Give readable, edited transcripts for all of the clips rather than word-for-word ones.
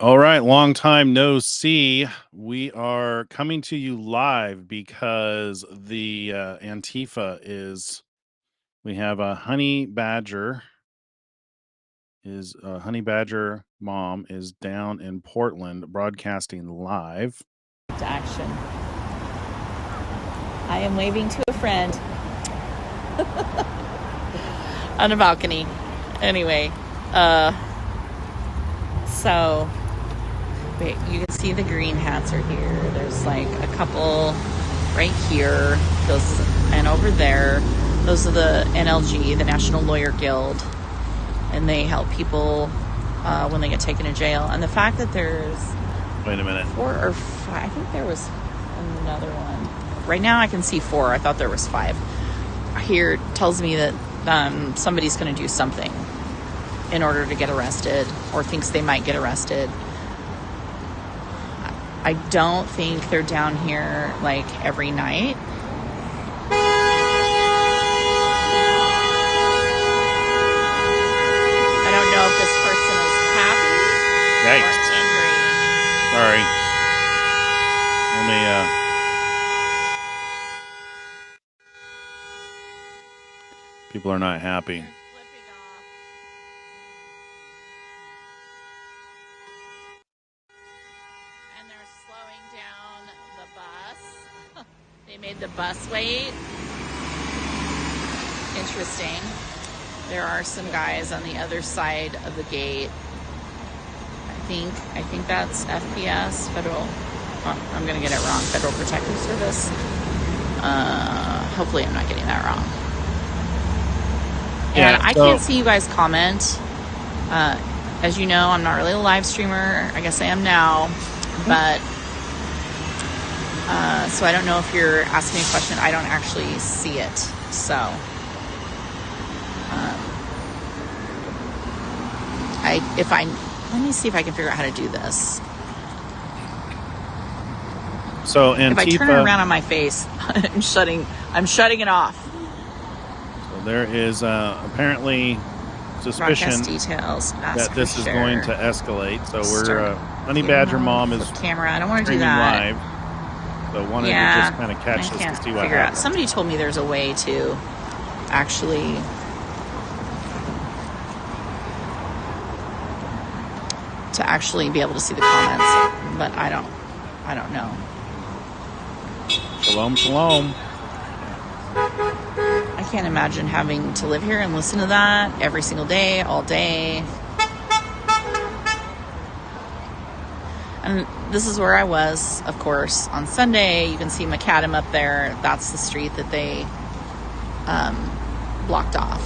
All right, long time no see. We are coming to you live because the Antifa is. We have a honey badger. His honey badger mom is down in Portland, broadcasting live. To action. I am waving to a friend on a balcony. Anyway, so wait, you can see the green hats are here. There's like a couple right here, those, and over there. Those are the NLG, the National Lawyer Guild, and they help people when they get taken to jail. And the fact that there's Wait a minute. 4 or 5, I think there was another one. Right now I can see 4. I thought there was 5. Here tells me that somebody's going to do something in order to get arrested, or thinks they might get arrested. I don't think they're down here like every night. I don't know if this person is happy or angry. Sorry. Let me people are not happy. Flipping off. And they're slowing down the bus. They made the bus wait. Interesting. There are some guys on the other side of the gate. I think that's FPS, Federal. Oh, I'm gonna get it wrong. Federal Protective Service. Hopefully I'm not getting that wrong. And I can't see you guys comment. As you know, I'm not really a live streamer. I guess I am now, but so I don't know if you're asking me a question. I don't actually see it. So let me see if I can figure out how to do this. So Antifa, if I turn it around on my face, I'm shutting it off. So there is apparently suspicion details, that this is going to escalate. So we're honey badger mom is camera. I don't want to do that live. So wanted to just kind of catch this to see what happens. Somebody told me there's a way to actually be able to see the comments, but I don't know. Shalom, shalom. I can't imagine having to live here and listen to that every single day, all day. And this is where I was, of course, on Sunday. You can see Macadam up there. That's the street that they blocked off.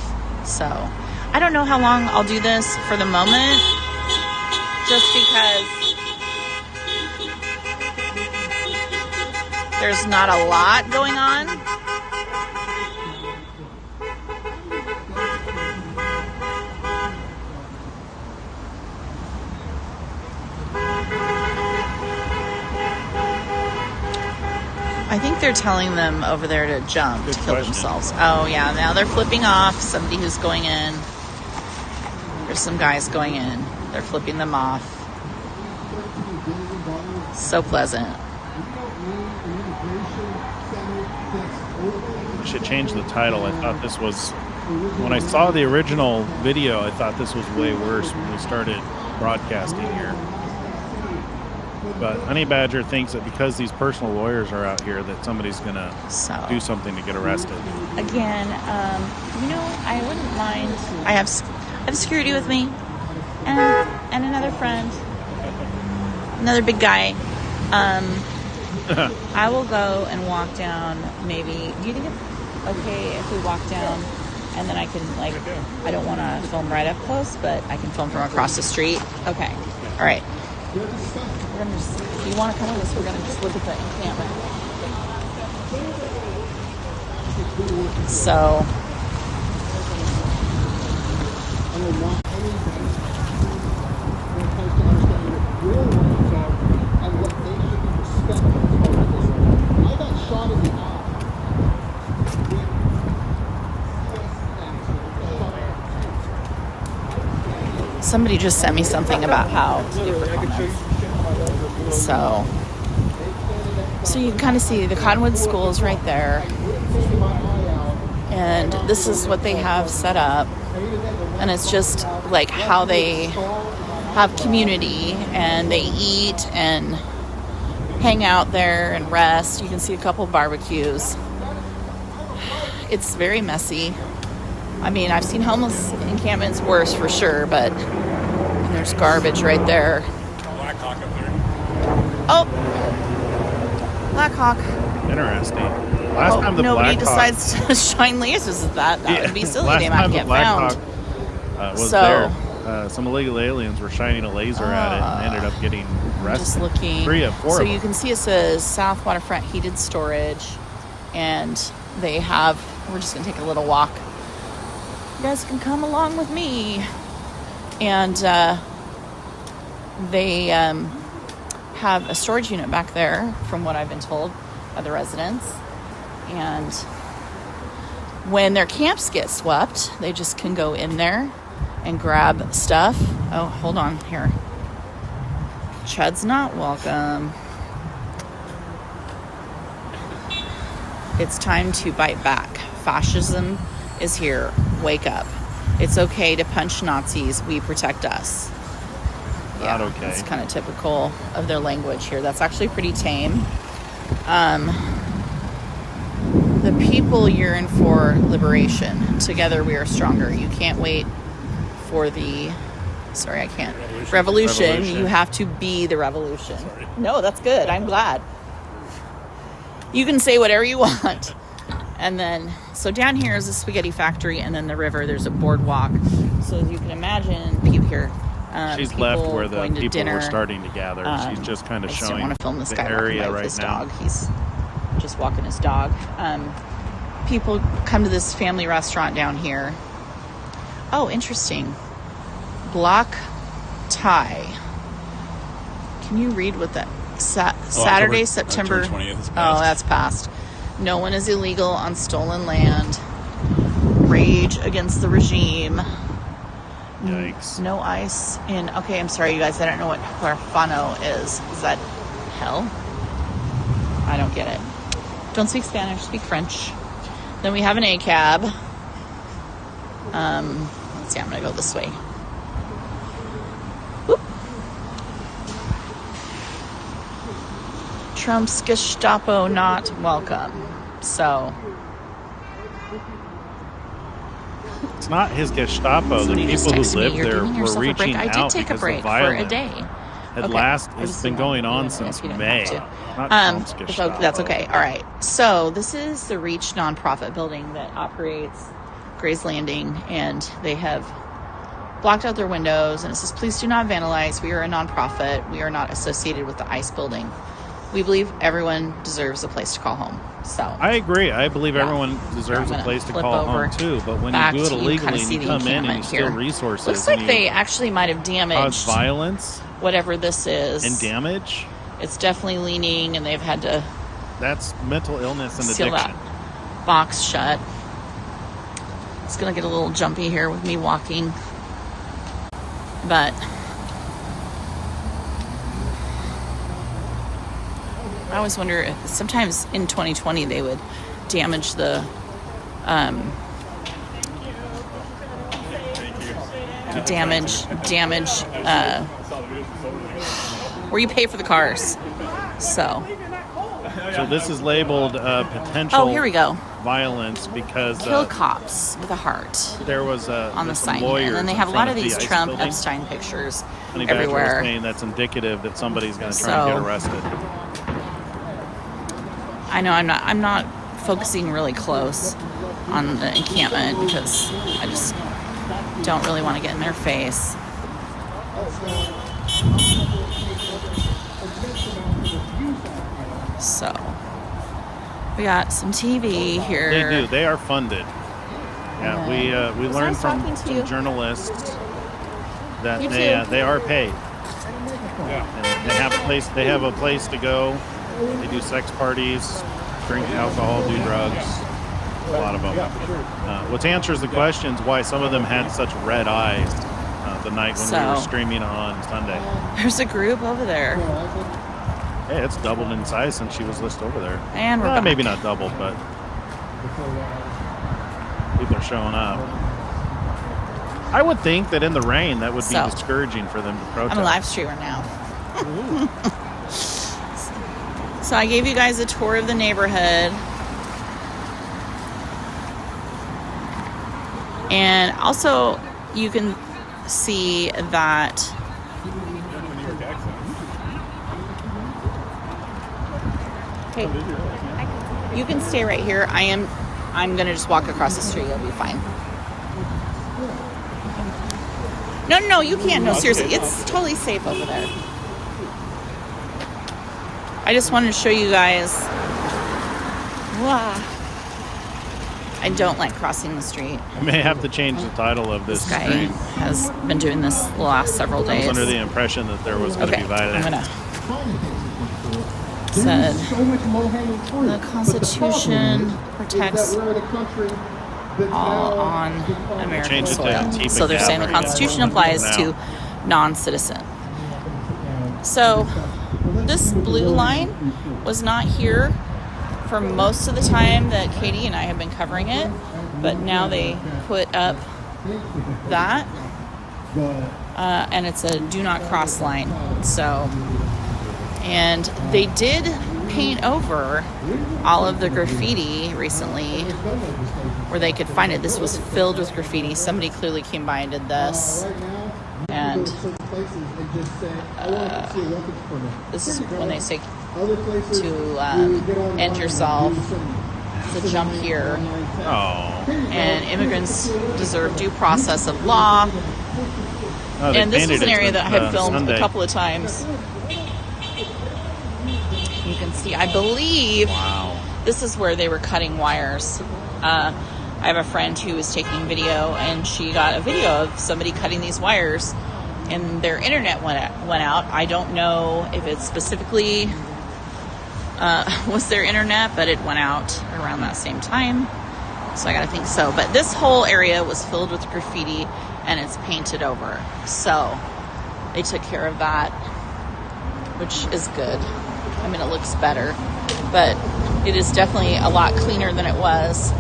So I don't know how long I'll do this for the moment, just because there's not a lot going on. I think they're telling them over there to jump, to kill themselves. Oh, yeah. Now they're flipping off somebody who's going in. There's some guys going in. They're flipping them off. So pleasant. I should change the title. I thought this was, when I saw the original video, I thought this was way worse when we started broadcasting here. But Honey Badger thinks that because these personal lawyers are out here, that somebody's going to do something to get arrested. Again, I wouldn't mind. I have security with me and another friend, another big guy. I will go and walk down maybe. Do you think it's okay if we walk down and then I can, I don't want to film right up close, but I can film from across the street? Okay. All right. We're gonna just, if you want to come with us, we're going to just look at the encampment. So, somebody just sent me something about how to do for comments. So you can kind of see the Cottonwood School is right there. And this is what they have set up. And it's just like how they have community and they eat and hang out there and rest. You can see a couple barbecues. It's very messy. I mean, I've seen homeless encampments worse for sure, but there's garbage right there. Blackhawk up there. Oh, Blackhawk. Interesting. Last time the nobody Blackhawk decides to shine lasers at that would be silly. Last They time might the get Blackhawk found. was there. Some illegal aliens were shining a laser at it and ended up getting arrested. Just looking. 3 of 4 So of you them. can see it says South Waterfront Heated Storage, and they have. We're just gonna take a little walk. You guys can come along with me, and they have a storage unit back there, from what I've been told by the residents. And when their camps get swept, they just can go in there and grab stuff. Oh, hold on here. Chud's not welcome. It's time to bite back. Fascism is here. Wake up. It's okay to punch Nazis. We protect us. Not okay. It's kind of typical of their language here. That's actually pretty tame. The people yearn for liberation. Together we are stronger. You can't wait for the... Sorry, I can't. Revolution. You have to be the revolution. Sorry. No, that's good. I'm glad. You can say whatever you want. And then, so down here is a spaghetti factory, and then the river, there's a boardwalk. So as you can imagine, people here. She's left where the people dinner. were starting to gather. She's just kind of I just don't showing want to film this the guy area walking by with right his now. dog. He's just walking his dog. People come to this family restaurant down here. Oh, interesting. Block tie. Can you read what that Saturday, September 20th is Oh, past. that's past. No one is illegal on stolen land. Rage against the regime. Yikes. No ice in... Okay, I'm sorry, you guys. I don't know what huarfano is. Is that hell? I don't get it. Don't speak Spanish. Speak French. Then we have an A-cab. Let's see. I'm going to go this way. Whoop. Trump's Gestapo not welcome. So... It's not his Gestapo. Somebody The just people who texted me, live "You're there giving were yourself a break." reaching I did out take a because break the for a violence day. had Okay. last. I It's just been didn't going want on to since if you didn't May. have to. Not Trump's So Gestapo. that's okay. All right. So this is the Reach nonprofit building that operates Gray's Landing, and they have blocked out their windows, and it says, "Please do not vandalize. We are a nonprofit. We are not associated with the ICE building. We believe everyone deserves a place to call home." So I agree. I believe Yeah. everyone deserves I'm a gonna place to flip call over home too. But when you back do it to you, illegally kinda and see you the come in and you encampment steal here. resources, looks and like they actually might have cause damaged violence whatever this is. and damage, It's definitely leaning, and they've had to that's mental illness and seal addiction. that box shut. It's gonna get a little jumpy here with me walking, but I always wonder if sometimes in 2020 they would damage the where you pay for the cars. So this is labeled potential here we go. violence because Kill cops with a heart there was on the some sign here. lawyers And then they in have a front lot of the these ICE Trump building. Epstein pictures Honey Badger was everywhere. saying that's indicative that somebody's going to try and So- get arrested. I know I'm not focusing really close on the encampment because I just don't really want to get in their face. So we got some TV here. They do. They are funded. Yeah, we Was learned I from talking to some you? journalists that You they too. they are paid. And they have a place to go. They do sex parties, drink alcohol, do drugs. A lot of them. What answers the questions why some of them had such red eyes. the night when we were streaming on Sunday. There's a group over there. Hey, it's doubled in size since she was listed over there. And we're back. Maybe not doubled, but people are showing up. I would think that in the rain, that would be discouraging for them to protest. I'm a live streamer now. So I gave you guys a tour of the neighborhood. And also, you can see that hey, you can stay right here. I'm gonna just walk across the street. You'll be fine. No, you can't. No, seriously, it's totally safe over there. I just wanted to show you guys. Wow. I don't like crossing the street. I may have to change the title of this guy stream. Has been doing this the last several days. I was under the impression that there was going to be violence. Said the Constitution protects all on American soil. So they're saying the Constitution applies to non-citizen. So this blue line was not here for most of the time that Katie and I have been covering it, but now they put up that, and it's a do not cross line. So, and they did paint over all of the graffiti recently where they could find it. This was filled with graffiti. Somebody clearly came by and did this. And this is when they say to end yourself, to jump here. Oh. And immigrants deserve due process of law. And this was an area that I had filmed a couple of times. You can see, I believe, this is where they were cutting wires. I have a friend who was taking video, and she got a video of somebody cutting these wires, and their internet went out. I don't know if it specifically was their internet, but it went out around that same time. So I gotta think so. But this whole area was filled with graffiti, and it's painted over. So they took care of that, which is good. I mean, it looks better, but it is definitely a lot cleaner than it was.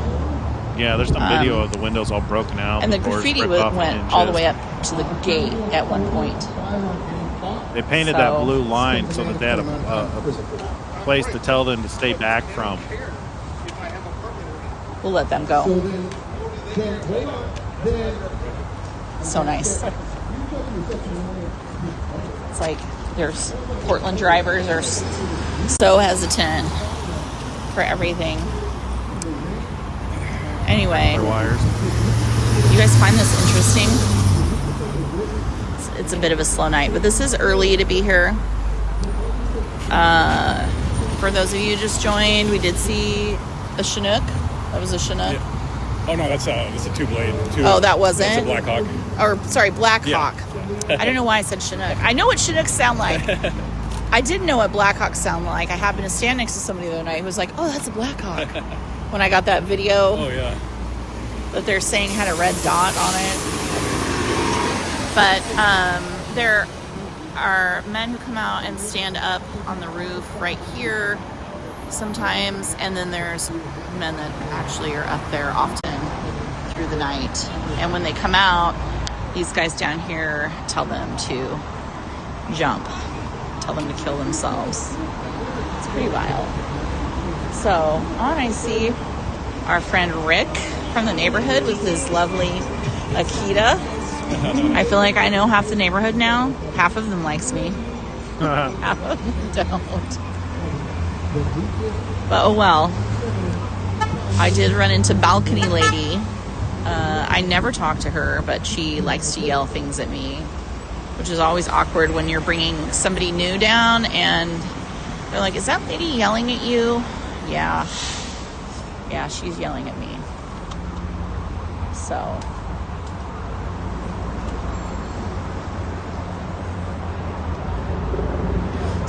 Yeah, there's some video of the windows all broken out. And the graffiti went all the way up to the gate at one point. They painted that blue line so that they had a place to tell them to stay back from. We'll let them go. So nice. It's like there's Portland drivers are so hesitant for everything. Anyway, you guys find this interesting? It's a bit of a slow night, but this is early to be here. For those of you who just joined, we did see a Chinook. That was a Chinook. Yeah. Oh no, that's a two-blade. Oh, that wasn't? That's a Black Hawk. Or sorry, Black Hawk. Yeah. I don't know why I said Chinook. I know what Chinooks sound like. I didn't know what Black Hawks sound like. I happened to stand next to somebody the other night who was like, "Oh, that's a Black Hawk." When I got that video, that they're saying had a red dot on it. But there are men who come out and stand up on the roof right here sometimes, and then there's men that actually are up there often through the night. And when they come out, these guys down here tell them to jump, tell them to kill themselves. It's pretty wild. So on I see our friend Rick from the neighborhood with his lovely Akita. I feel like I know half the neighborhood now. Half of them likes me. Half of them don't. But oh well. I did run into Balcony Lady. I never talk to her, but she likes to yell things at me, which is always awkward when you're bringing somebody new down and they're like, "Is that lady yelling at you?" Yeah, she's yelling at me. So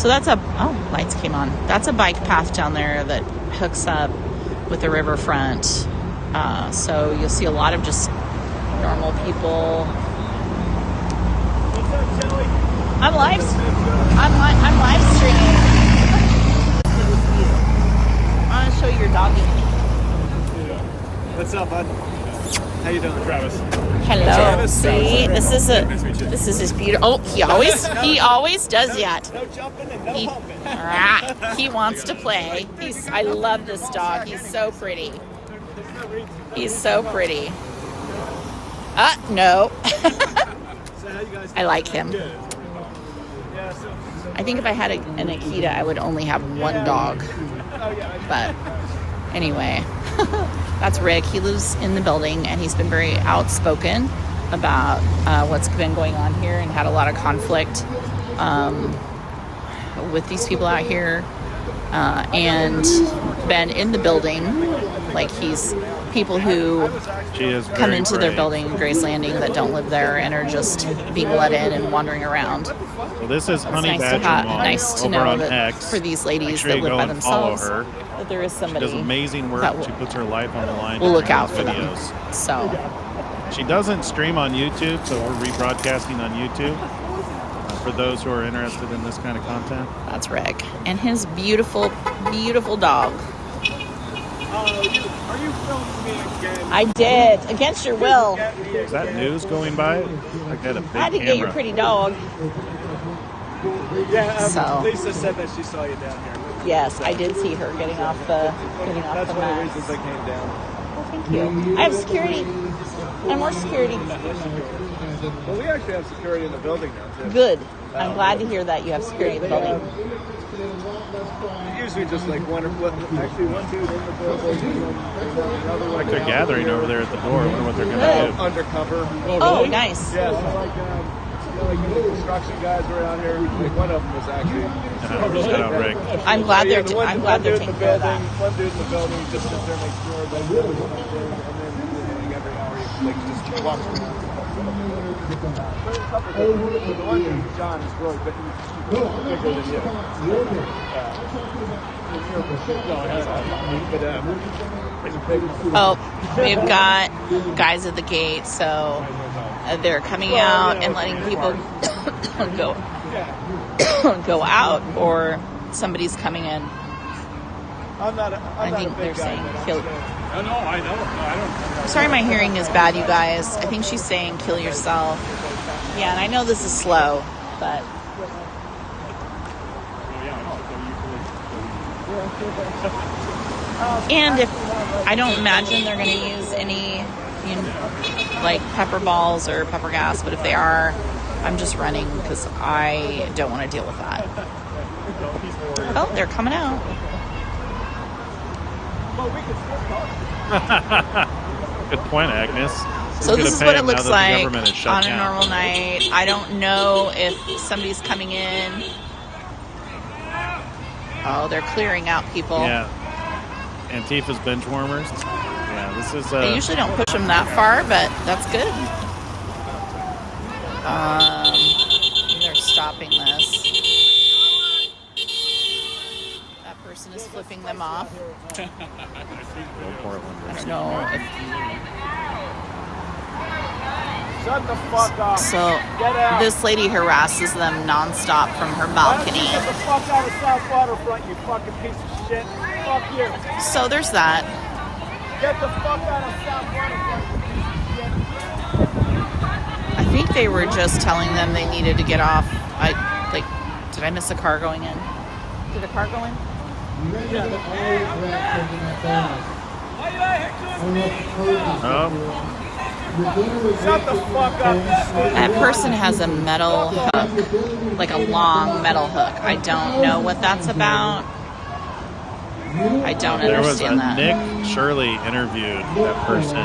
that's lights came on. That's a bike path down there that hooks up with the riverfront. So you'll see a lot of just normal people I'm live streaming. I want to show you your doggy. What's up, bud? How you doing, Travis? Hello. Travis. See, Travis. this Nice to meet you. is his beautiful. Oh, he always does that. No jumping and no He, humping. he wants to play. I love this dog. He's so pretty. He's so pretty. No. So how you guys I like him. Good. Yeah, so I think if I had an Akita, I would only have one dog. But anyway, that's Rick. He lives in the building, and he's been very outspoken about what's been going on here and had a lot of conflict with these people out here and been in the building. Like he's people who come into their building in Grace Landing that don't live there and are just being let in and wandering around. So this is Honey It's Badger Mom nice to over know on that X. for these ladies Make sure that you live go by and follow themselves, her. that there is She somebody does amazing work. that will- She puts her life on the line. we'll look during out these for them. videos. So She doesn't stream on YouTube, so we're rebroadcasting on YouTube for those who are interested in this kind of content. that's Rick and his beautiful, beautiful dog. are you filming me again? I did, against your will. Is that news going by? I got a big I had to camera. get your pretty dog. Yeah, So- Lisa said that she saw you down here. Yes, I did see her getting off the That's one of the mat. reasons I came down. Well, thank you. I have security and more security. Well, we actually have security in the building now, too. Good. I'm glad to hear that you have security in the building. Usually just like one dude in the building, and then another one. Like they're gathering over there at the door. I wonder what they're going Good. to Undercover. Oh, nice. Yeah, so like the construction guys around here. Like one of them was actually. do. Shout out Rick. I'm glad Yeah, they're one- I'm glad one they're dude in taking the care of building. that. One dude in the building just sits there next door, like every hour, he like just walks around. The one dude, John, is really big, bigger than you. Oh, we've got guys at the gate, so they're coming out and letting people go out, or somebody's coming in. I think they're saying kill. Oh, no, I know. No, I don't. Sorry, my hearing is bad, you guys. I think she's saying kill yourself. Yeah, and I know this is slow, but and if I don't imagine they're going to use any, like pepper balls or pepper gas, but if they are, I'm just running because I don't want to deal with that. Oh, they're coming out. Good point, Agnes. So this is what it looks like on a down. normal night. I don't know if somebody's coming in. Oh, they're clearing out people. Yeah. Antifa's bench warmers. Yeah, this is. They usually don't push them that far, but that's good. They're stopping this. That person is flipping them off. Portland. I don't know if Shut the fuck up. so. Get out. This lady harasses them nonstop from her balcony. Get the fuck out of South Waterfront, you fucking piece of shit. Fuck you. So there's that. Get the fuck out of South Waterfront. I think they were just telling them they needed to get off. Did I miss a car going in? Did a car go in? Oh, Shut the fuck up. That person has a metal hook, like a long metal hook. I don't know what that's about. I don't there was a understand that. Nick Shirley interviewed that person.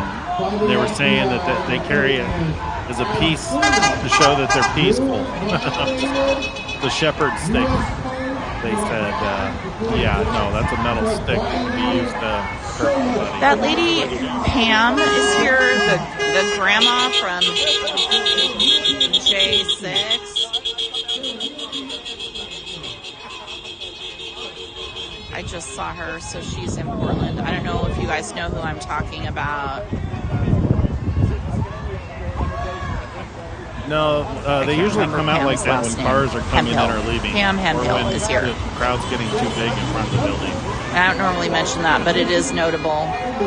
They were saying that they carry it as a piece to show that they're peaceful. The shepherd stick. They said, yeah, no, that's a metal stick that can be used to hurt somebody. That lady Pam is here, the grandma from J6. I just saw her, so she's in Portland. I don't know if you guys know who I'm talking about. No, I they can't usually remember come out like Pam's that last when name. cars are coming in Hemhill. or leaving, Pam or Hemhill when is here. the crowd's getting too big in front of the building. I don't normally mention that, but it is notable. That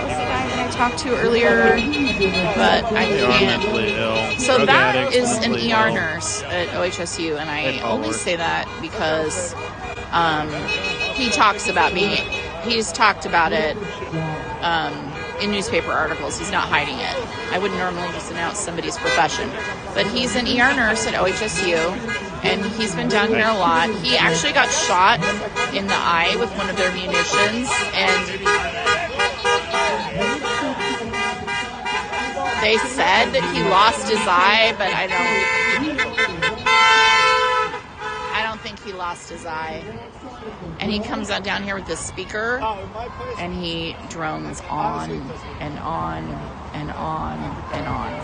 was the guy that I talked to earlier, but I They are can't. mentally ill. So Drug that addicts, is an mentally ER ill. nurse at OHSU, and I They follow only her. say that because he talks about being. He's talked about it in newspaper articles. He's not hiding it. I wouldn't normally just announce somebody's profession, but he's an ER nurse at OHSU, and he's been down here a lot. He actually got shot in the eye with one of their munitions, and they said that he lost his eye, but I don't think he lost his eye. And he comes out down here with this speaker, and he drones on and on and on and on.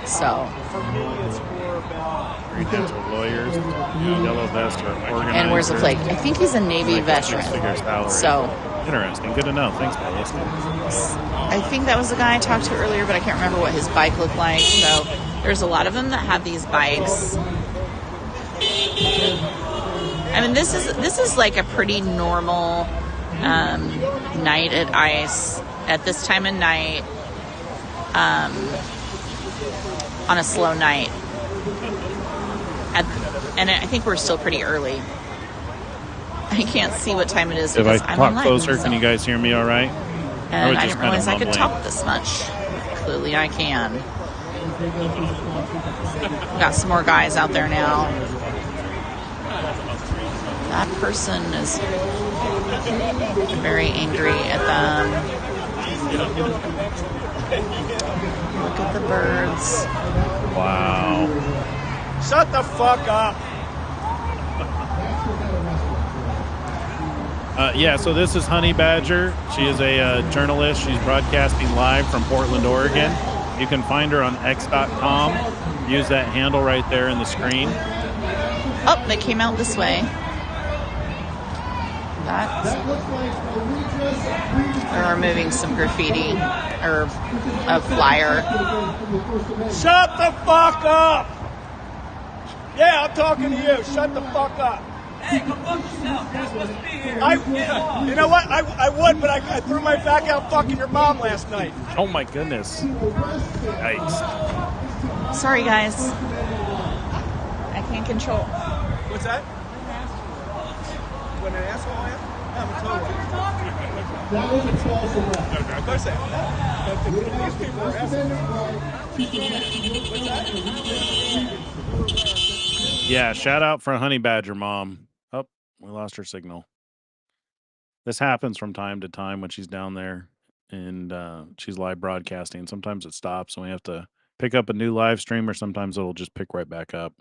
So, Green hats are lawyers, yellow vests are organizers. and where's the flag? I think he's a Navy veteran. So, interesting. Good to know. Thanks, fellas. I think that was the guy I talked to earlier, but I can't remember what his bike looked like. So, there's a lot of them that have these bikes. I mean, this is like a pretty normal night at ICE at this time of night, on a slow night. And I think we're still pretty early. I can't see what time it is If I because I'm talk in live closer, zone. can you guys hear me all right? And I just didn't realize I kinda could mumbling? talk this much. Clearly I can. Got some more guys out there now. That person is very angry at them. Look at the birds. Wow. Shut the fuck up. Yeah, so this is Honey Badger. She is a journalist. She's broadcasting live from Portland, Oregon. You can find her on x.com. Use that handle right there in the screen. Oh, they came out this way. They're removing some graffiti or a flyer. Shut the fuck up. Yeah, I'm talking to you. Shut the fuck up. Hey, go fuck yourself. You're supposed to be here. You know what? I would, but I threw my back out fucking your mom last night. Oh my goodness. Yikes. Sorry, guys. I can't control. What's that? What an asshole I am? I'm a total asshole. Of course I am. These people are assholes. Yeah, shout out for Honey Badger Mom. Oh, we lost her signal. This happens from time to time when she's down there and she's live broadcasting. Sometimes it stops and we have to pick up a new live stream, or sometimes it'll just pick right back up.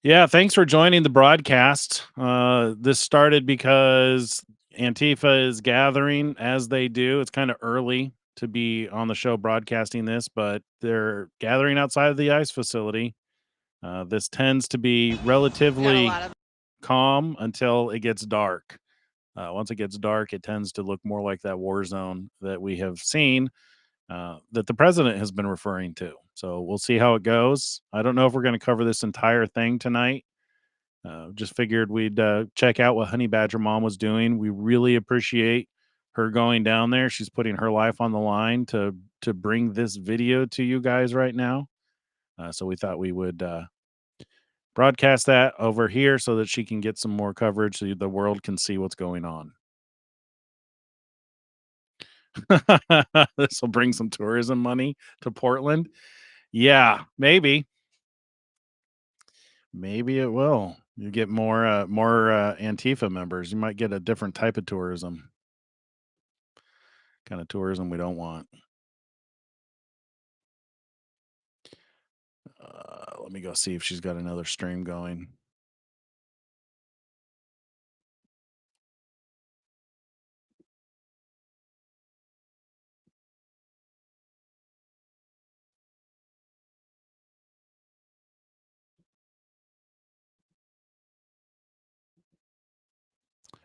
Yeah, thanks for joining the broadcast. This started because Antifa is gathering as they do. It's kind of early to be on the show broadcasting this, but they're gathering outside of the ICE facility. This tends to be relatively calm until it gets dark. Once it gets dark, it tends to look more like that war zone that we have seen that the president has been referring to. So we'll see how it goes. I don't know if we're going to cover this entire thing tonight. Just figured we'd check out what Honey Badger Mom was doing. We really appreciate her going down there. She's putting her life on the line to bring this video to you guys right now. So we thought we would broadcast that over here so that she can get some more coverage so the world can see what's going on. This will bring some tourism money to Portland. Yeah, maybe. Maybe it will. You get more Antifa members. You might get a different type of tourism. Kind of tourism we don't want. Let me go see if she's got another stream going.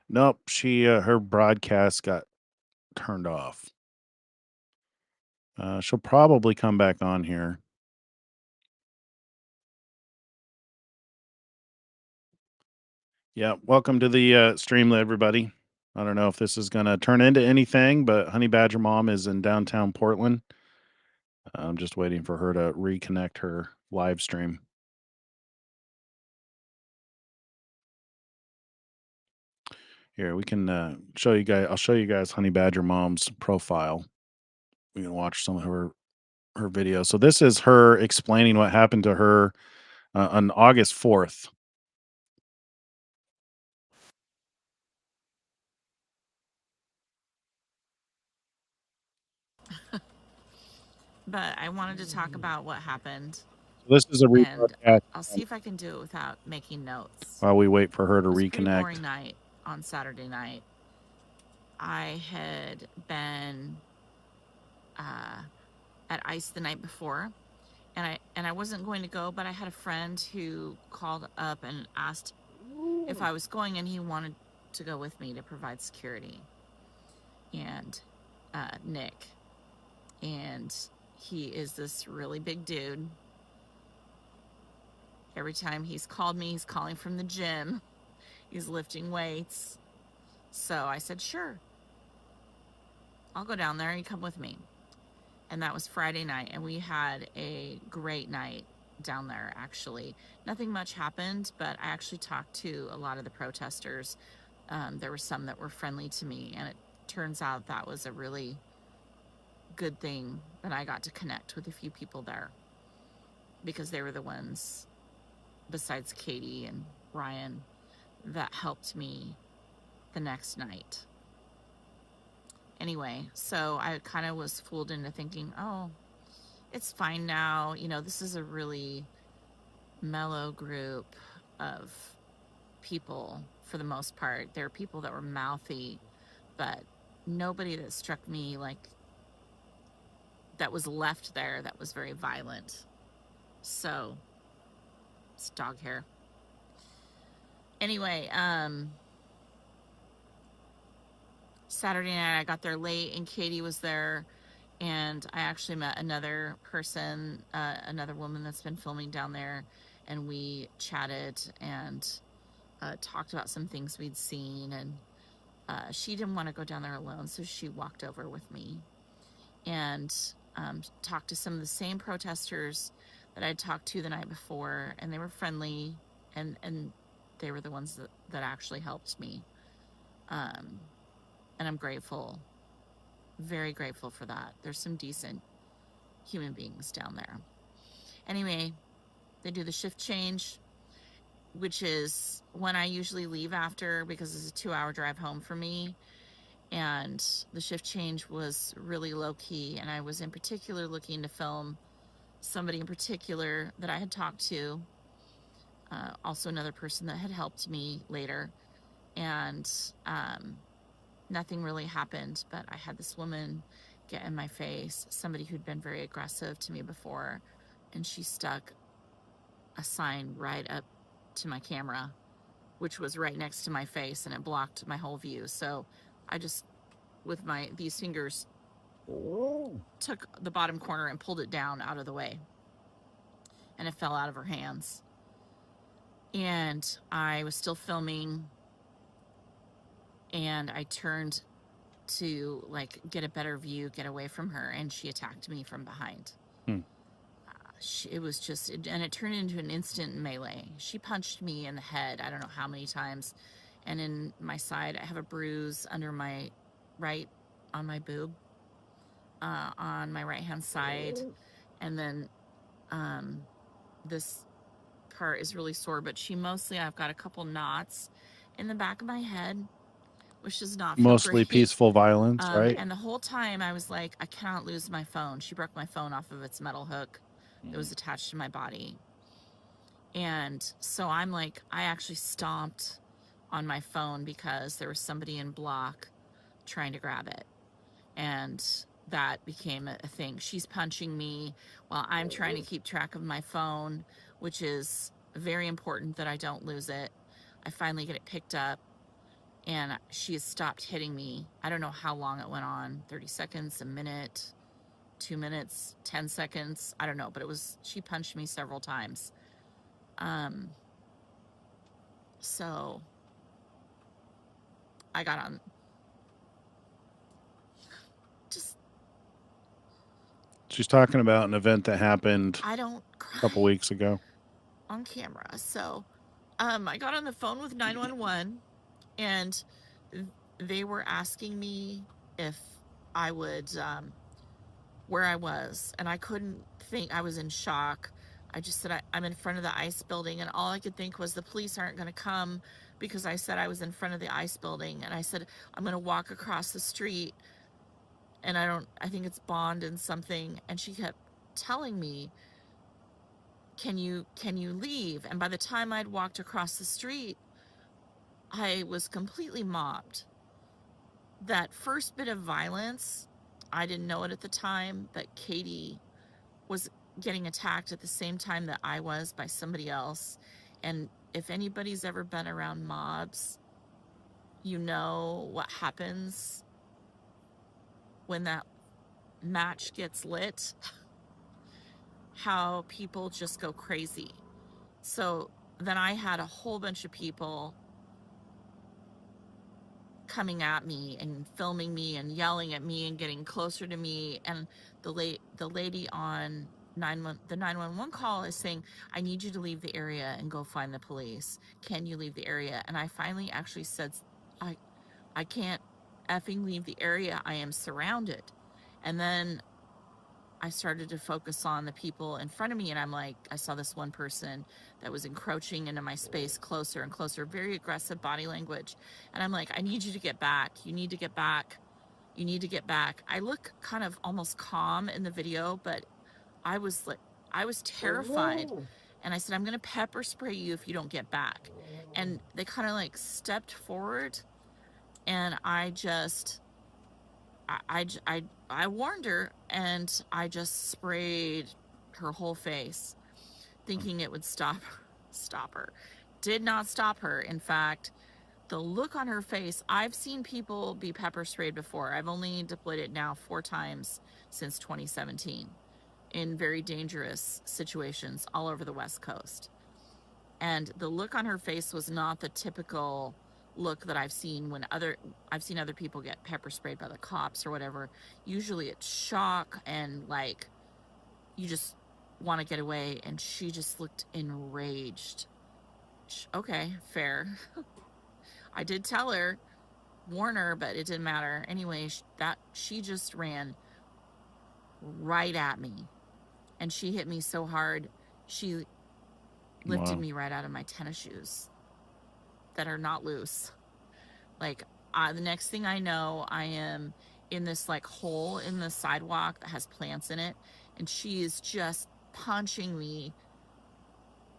Nope, she her broadcast got turned off. She'll probably come back on here. Yeah, welcome to the stream, everybody. I don't know if this is going to turn into anything, but Honey Badger Mom is in downtown Portland. I'm just waiting for her to reconnect her live stream. Here, we can show you guys. I'll show you guys Honey Badger Mom's profile. We can watch some of her videos. So this is her explaining what happened to her on August 4th. But I wanted to talk about what happened, So this is a and rebroadcast I'll see if I can do it without making notes. while we wait for her to It was a pretty reconnect. boring night on Saturday night. I had been at ICE the night before, and I wasn't going to go, but I had a friend who called up and asked if I was going, and he wanted to go with me to provide security. And Nick, and he is this really big dude. Every time he's called me, he's calling from the gym. He's lifting weights. So I said, sure, I'll go down there and you come with me. And that was Friday night, and we had a great night down there, actually. Nothing much happened, but I actually talked to a lot of the protesters. There were some that were friendly to me, and it turns out that was a really good thing that I got to connect with a few people there, because they were the ones, besides Katie and Ryan, that helped me the next night. Anyway, so I kind of was fooled into thinking, oh, it's fine now. You know, this is a really mellow group of people for the most part. There are people that were mouthy, but nobody that struck me like that was left there that was very violent. So it's dog hair. Anyway, Saturday night I got there late and Katie was there, and I actually met another person, another woman that's been filming down there, and we chatted and talked about some things we'd seen, and she didn't want to go down there alone, so she walked over with me and talked to some of the same protesters that I'd talked to the night before, and they were friendly, and they were the ones that actually helped me. And I'm grateful, very grateful for that. There's some decent human beings down there. Anyway, they do the shift change, which is when I usually leave after, because it's a 2-hour drive home for me. And the shift change was really low-key, and I was in particular looking to film somebody in particular that I had talked to, also another person that had helped me later, and nothing really happened, but I had this woman get in my face, somebody who'd been very aggressive to me before, and she stuck a sign right up to my camera, which was right next to my face, and it blocked my whole view. So I just, with these fingers, took the bottom corner and pulled it down out of the way, and it fell out of her hands. And I was still filming, and I turned to like get a better view, get away from her, and she attacked me from behind. It was just, and it turned into an instant melee. She punched me in the head, I don't know how many times, and in my side I have a bruise under my right, on my boob, on my right hand side, and then this part is really sore, but I've got a couple knots in the back of my head, which does not feel Mostly great. peaceful violence, right? And the whole time I was like, I cannot lose my phone. She broke my phone off of its metal hook that was attached to my body. And so I'm like, I actually stomped on my phone because there was somebody in block trying to grab it. And that became a thing. She's punching me while I'm trying to keep track of my phone, which is very important that I don't lose it. I finally get it picked up, and she has stopped hitting me. I don't know how long it went on, 30 seconds, a minute, 2 minutes, 10 seconds. I don't know, but she punched me several times. So I got on, just, She's talking about an event that happened I don't a cry couple weeks ago. on camera. So I got on the phone with 911, and they were asking me if I would, where I was, and I couldn't think. I was in shock. I just said, I'm in front of the ice building, and all I could think was the police aren't going to come because I said I was in front of the ice building, and I said I'm going to walk across the street, and I think it's Bond and something, and she kept telling me, can you leave? And by the time I'd walked across the street, I was completely mobbed. That first bit of violence, I didn't know it at the time, but Katie was getting attacked at the same time that I was by somebody else. And if anybody's ever been around mobs, you know what happens when that match gets lit, how people just go crazy. So then I had a whole bunch of people coming at me and filming me and yelling at me and getting closer to me. And the lady on the 911 call is saying, I need you to leave the area and go find the police. Can you leave the area? And I finally actually said, I can't effing leave the area. I am surrounded. And then I started to focus on the people in front of me, and I'm like, I saw this one person that was encroaching into my space closer and closer, very aggressive body language. And I'm like, I need you to get back. You need to get back. You need to get back. I look kind of almost calm in the video, but I was terrified. And I said, I'm going to pepper spray you if you don't get back. And they kind of like stepped forward, and I warned her, and I just sprayed her whole face, thinking it would stop her. Did not stop her. In fact, the look on her face, I've seen people be pepper sprayed before. I've only deployed it now 4 times since 2017 in very dangerous situations all over the West Coast. And the look on her face was not the typical look that I've seen I've seen other people get pepper sprayed by the cops or whatever. Usually it's shock and like you just want to get away, and she just looked enraged. Okay, fair. I did tell her, warn her, but it didn't matter. Anyway, she just ran right at me, and she hit me so hard, she lifted me right out of my tennis shoes that are not loose. Like, the next thing I know, I am in this like hole in the sidewalk that has plants in it, and she is just punching me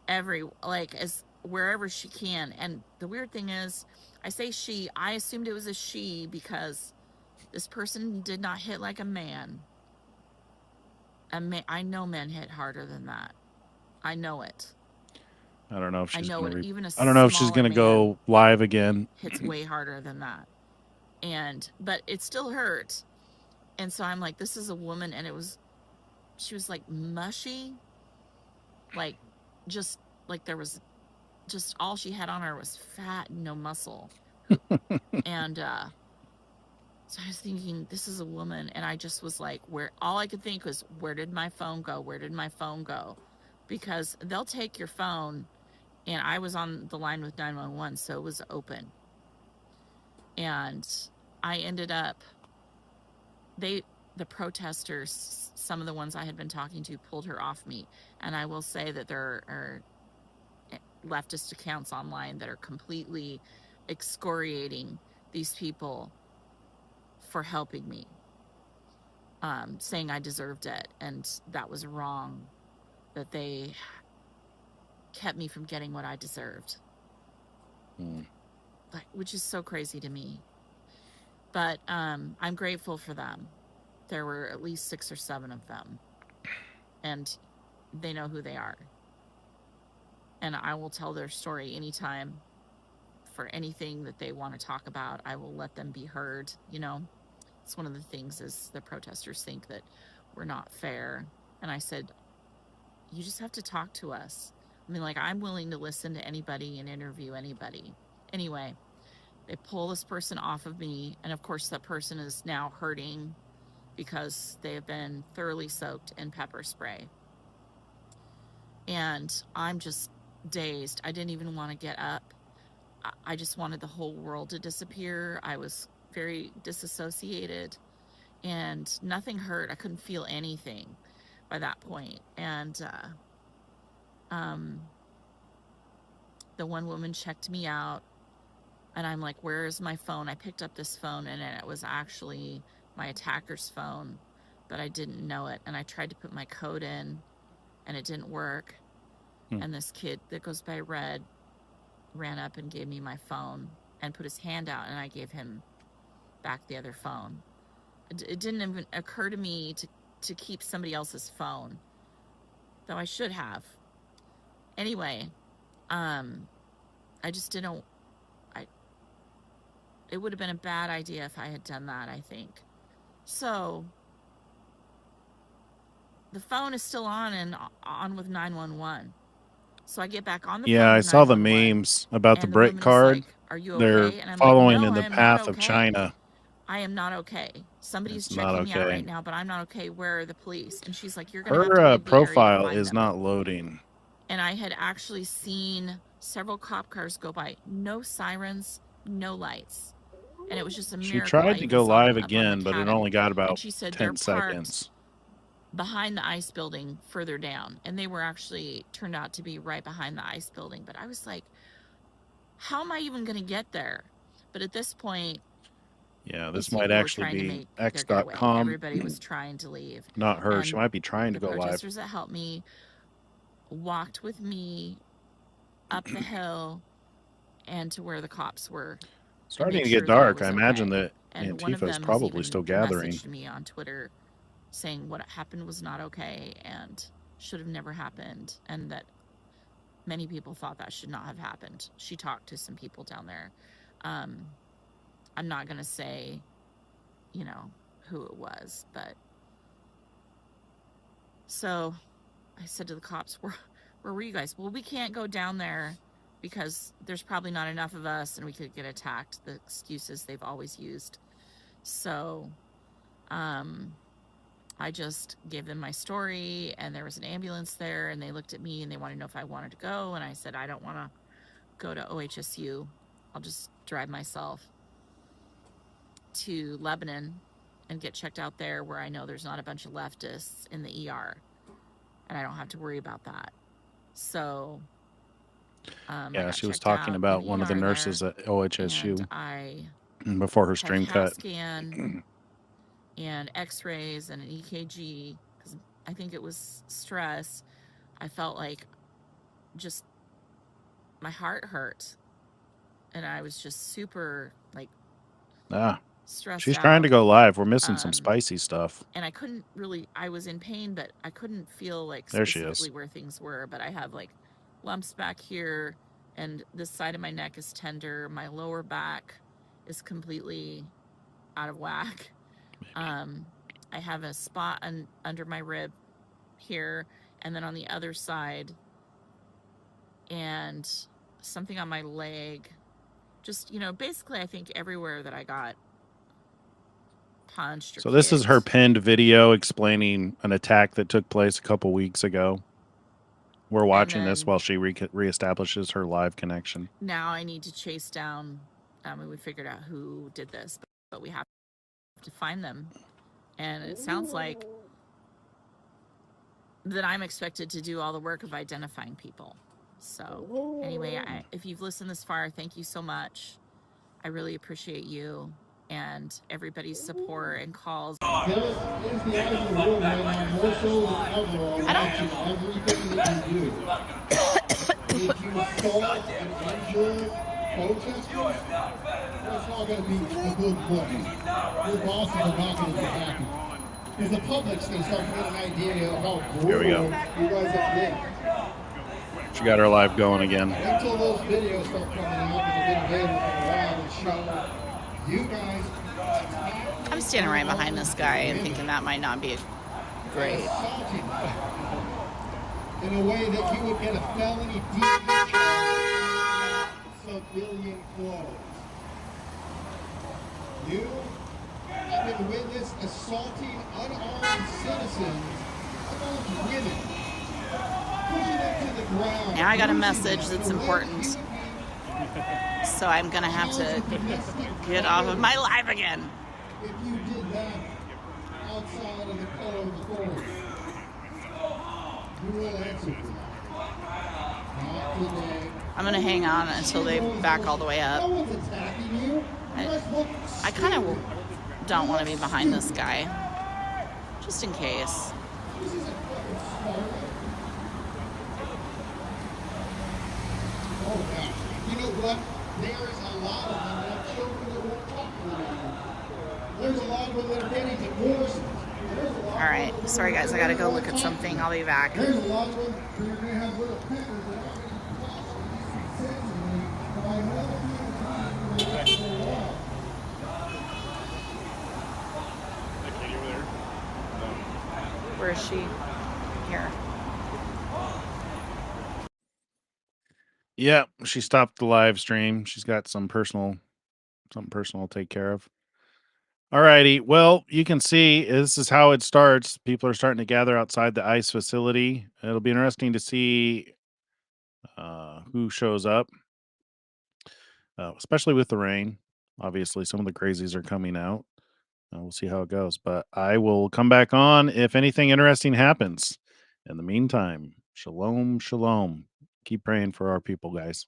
as wherever she can. And the weird thing is, I say she, I assumed it was a she because this person did not hit like a man. I know men hit harder than that. I know it. I don't know if she's going to. Even I don't know if she's going to go live again. Hits way harder than that, but it still hurt. And so I'm like, this is a woman, and she was like mushy, like just like there was just all she had on her was fat and no muscle. And so I was thinking, this is a woman, and I just was like, all I could think was, where did my phone go? Where did my phone go? Because they'll take your phone. And I was on the line with 911, so it was open. And I ended up, the protesters, some of the ones I had been talking to, pulled her off me. And I will say that there are leftist accounts online that are completely excoriating these people for helping me, saying I deserved it, and that was wrong, that they kept me from getting what I deserved. Which is so crazy to me. But I'm grateful for them. There were at least 6 or 7 of them, and they know who they are. And I will tell their story anytime for anything that they want to talk about. I will let them be heard. You know, it's one of the things is the protesters think that we're not fair. And I said, you just have to talk to us. I mean, like, I'm willing to listen to anybody and interview anybody. Anyway, they pull this person off of me. And of course, that person is now hurting because they have been thoroughly soaked in pepper spray. And I'm just dazed. I didn't even want to get up. I just wanted the whole world to disappear. I was very disassociated and nothing hurt. I couldn't feel anything by that point. And the one woman checked me out and I'm like, where is my phone? I picked up this phone and it was actually my attacker's phone, but I didn't know it. And I tried to put my code in and it didn't work. And this kid that goes by Red ran up and gave me my phone and put his hand out, and I gave him back the other phone. It didn't even occur to me to keep somebody else's phone, though I should have. Anyway, I just didn't. It would have been a bad idea if I had done that, I think. So the phone is still on and on with 911. So I get back on the phone. Yeah, I with saw the 911, memes about the and brick woman is card. like, are you They're okay? And I'm following like, in no, the I am path not of okay. China. I am not okay. Somebody's It's not checking me out okay. right now, but I'm not okay. Where are the police? And she's like, you're going to have to Her leave the area to profile find is them. not loading. And I had actually seen several cop cars go by. No sirens, no lights. And it was just a miracle. She tried to even go saw live them up on again, but it macadam. only got And about she said 10 they're parked seconds. behind the ice building further down. And they were actually turned out to be right behind the ice building. But I was like, how am I even going to get there? But at this point, Yeah, these this might people were actually trying to be make their getaway. X.com. Everybody was trying to leave. Not her. And She might be trying to the go live. protesters that helped me walked with me up the hill and to where the cops were. Starting to sure get that I dark. was I imagine okay. that And one of Antifa them is has probably even still gathering. messaged me on Twitter saying what happened was not okay and should have never happened, and that many people thought that should not have happened. She talked to some people down there. I'm not going to say, you know, who it was, but so I said to the cops, where were you guys? Well, we can't go down there because there's probably not enough of us and we could get attacked. The excuses they've always used. So I just gave them my story, and there was an ambulance there, and they looked at me and they wanted to know if I wanted to go, and I said, I don't want to go to OHSU. I'll just drive myself to Lebanon and get checked out there where I know there's not a bunch of leftists in the ER, and I don't have to worry about that. So yeah, she was talking about one of the nurses at OHSU before her stream cut. Scan and x-rays and an EKG, because I think it was stress. I felt like just my heart hurt, and I was just super like stressed she's out. trying to go live. We're missing some spicy stuff. And I couldn't really, I was in pain, but I couldn't feel like there she specifically is. where things were. But I have like lumps back here, and this side of my neck is tender. My lower back is completely out of whack. I have a spot under my rib here, and then on the other side, and something on my leg. Just, you know, basically I think everywhere that I got punched or So this kicked. is her pinned video explaining an attack that took place a couple weeks ago. We're watching this while she reestablishes her live connection. Now I need to chase down, we figured out who did this, but we have to find them. And it sounds like that I'm expected to do all the work of identifying people. So anyway, if you've listened this far, thank you so much. I really appreciate you and everybody's support and calls. I That's all going to be a good book. Your bosses are not going to be happy. Because the public's going to start getting an idea of how brutal you guys have been. She got her live going again. Until those videos start coming out, because they've been available for a while, and show you guys I'm standing right behind this guy and thinking that might not be great. assaulting in a way that you would get a felony DV charge in civilian clothes. You have been witness assaulting unarmed citizens, unarmed women, pushing them to the ground. Now I got a message that's important. So I'm going to have to get off of my live again. If you did that outside of the color of authority, you will answer for that. Not today. I'm going to hang on until they back all the way No up. one's attacking you. I kind of don't want to be behind this guy. Just in case. This isn't fucking smart. Oh, gosh. You know what? There is a lot of them that have children that won't talk to them anymore. There's a lot of them that are getting divorced. All right. Sorry, guys. I got to go look at something. I'll be back. There's a lot of them that are going to have little peppers that aren't going to cross sensibly by another people for a while. Where is she? Here. Yeah, she stopped the live stream. She's got something personal to take care of. All righty. Well, you can see this is how it starts. People are starting to gather outside the ICE facility. It'll be interesting to see who shows up, especially with the rain. Obviously, some of the crazies are coming out. We'll see how it goes. But I will come back on if anything interesting happens. In the meantime, shalom, shalom. Keep praying for our people, guys.